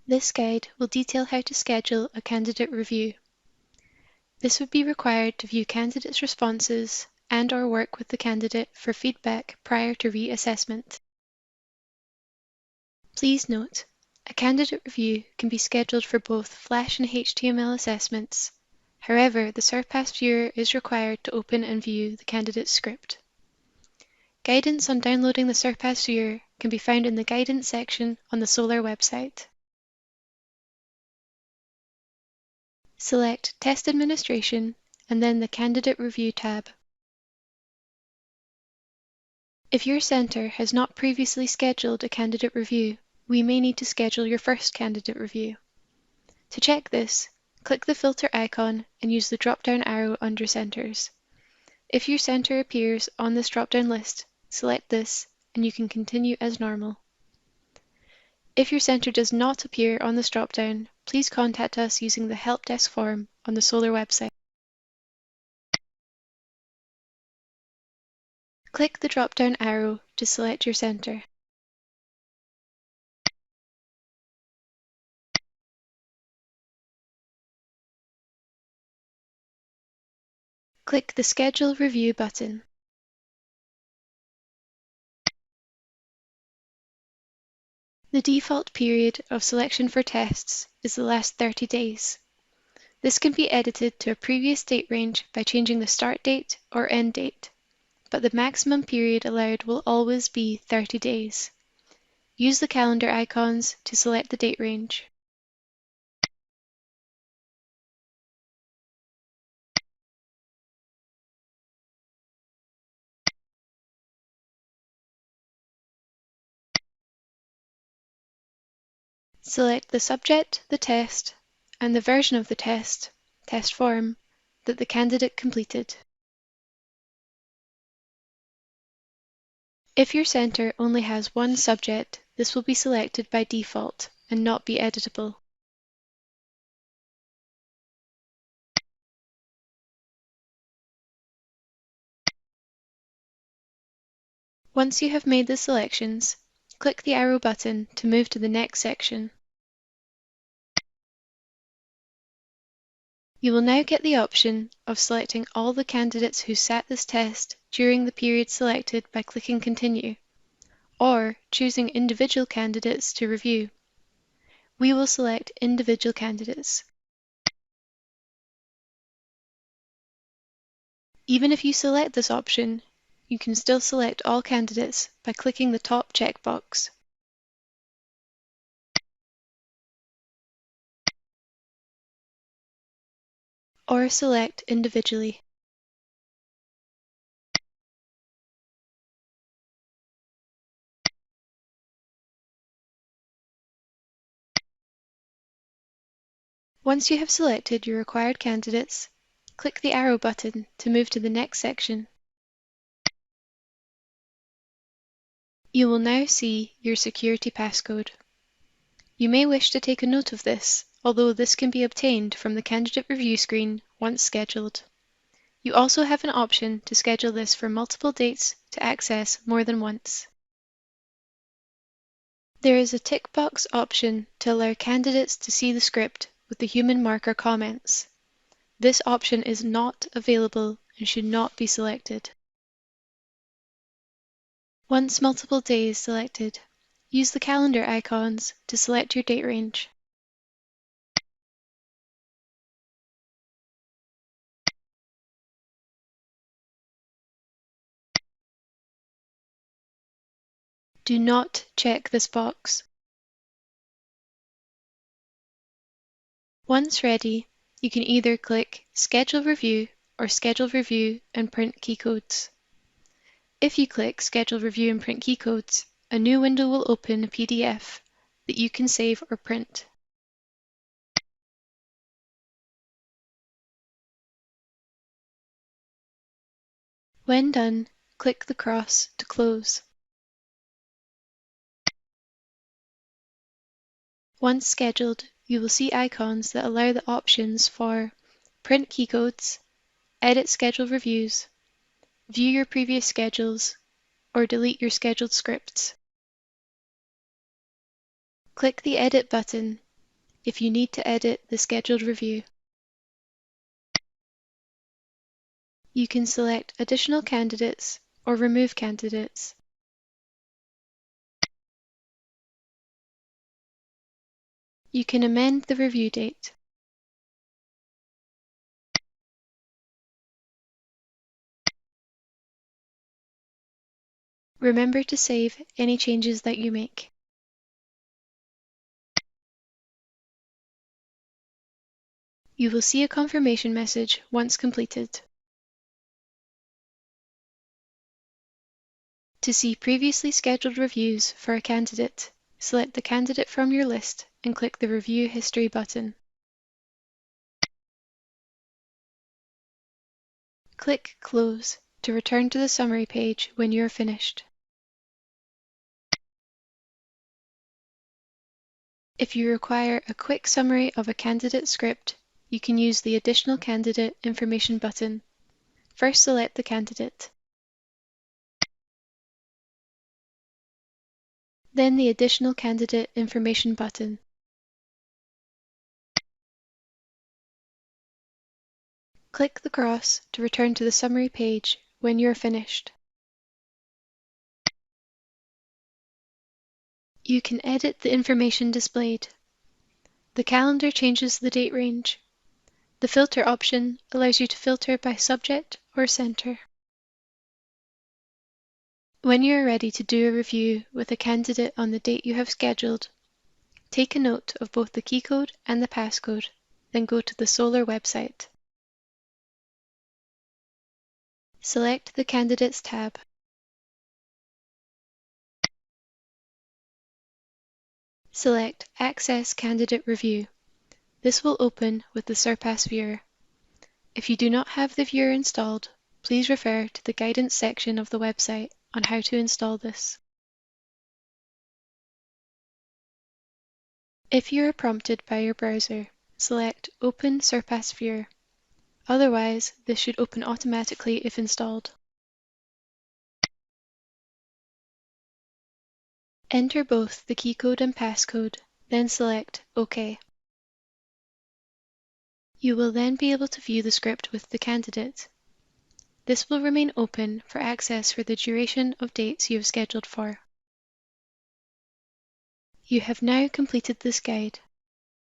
This guide will detail how to schedule a candidate review. This would be required to view candidates' responses and/or work with the candidate for feedback prior to reassessment. Please note, a candidate review can be scheduled for both Flash and HTML assessments. However, the Surpass Viewer is required to open and view the candidate's script. Guidance on downloading the Surpass Viewer can be found in the Guidance section on the Solr website. Select Test Administration and then the Candidate Review tab. If your centre has not previously scheduled a candidate review, we may need to schedule your first candidate review. To check this, click the filter icon and use the drop-down arrow under Centres. If your centre appears on this drop-down list, select this and you can continue as normal. If your centre does not appear on this drop-down, please contact us using the Help Desk form on the Solr website. Click the drop-down arrow to select your centre. Click the Schedule Review button. The default period of selection for tests is the last 30 days. This can be edited to a previous date range by changing the start date or end date, but the maximum period allowed will always be 30 days. Use the calendar icons to select the date range. Select the subject, the test, and the version of the test form, that the candidate completed. If your centre only has one subject, this will be selected by default and not be editable. Once you have made the selections, click the arrow button to move to the next section. You will now get the option of selecting all the candidates who sat this test during the period selected by clicking Continue, or choosing individual candidates to review. We will select individual candidates. Even if you select this option, you can still select all candidates by clicking the top checkbox. Or select individually. Once you have selected your required candidates, click the arrow button to move to the next section. You will now see your security passcode. You may wish to take a note of this, although this can be obtained from the candidate review screen once scheduled. You also have an option to schedule this for multiple dates to access more than once. There is a tick box option to allow candidates to see the script with the human marker comments. This option is not available and should not be selected. Once multiple days selected, use the calendar icons to select your date range. Do not check this box. Once ready, you can either click Schedule Review or Schedule Review and print keycodes. If you click Schedule Review and print keycodes, a new window will open a PDF that you can save or print. When done, click the cross to close. Once scheduled, you will see icons that allow the options for print keycodes, edit schedule reviews, view your previous schedules, or delete your scheduled scripts. Click the Edit button if you need to edit the scheduled review. You can select additional candidates or remove candidates. You can amend the review date. Remember to save any changes that you make. You will see a confirmation message once completed. To see previously scheduled reviews for a candidate, select the candidate from your list and click the Review History button. Click Close to return to the summary page when you are finished. If you require a quick summary of a candidate script, you can use the Additional Candidate Information button. First select the candidate, then the Additional Candidate Information button. Click the cross to return to the summary page when you are finished. You can edit the information displayed. The calendar changes the date range. The filter option allows you to filter by subject or center. When you are ready to do a review with a candidate on the date you have scheduled, take a note of both the key code and the passcode, then go to the Solar website. Select the Candidates tab. Select Access Candidate Review. This will open with the Surpass Viewer. If you do not have the viewer installed, please refer to the guidance section of the website on how to install this. If you are prompted by your browser, select Open Surpass Viewer. Otherwise, this should open automatically if installed. Enter both the key code and passcode, then select OK. You will then be able to view the script with the candidate. This will remain open for access for the duration of dates you have scheduled for. You have now completed this guide.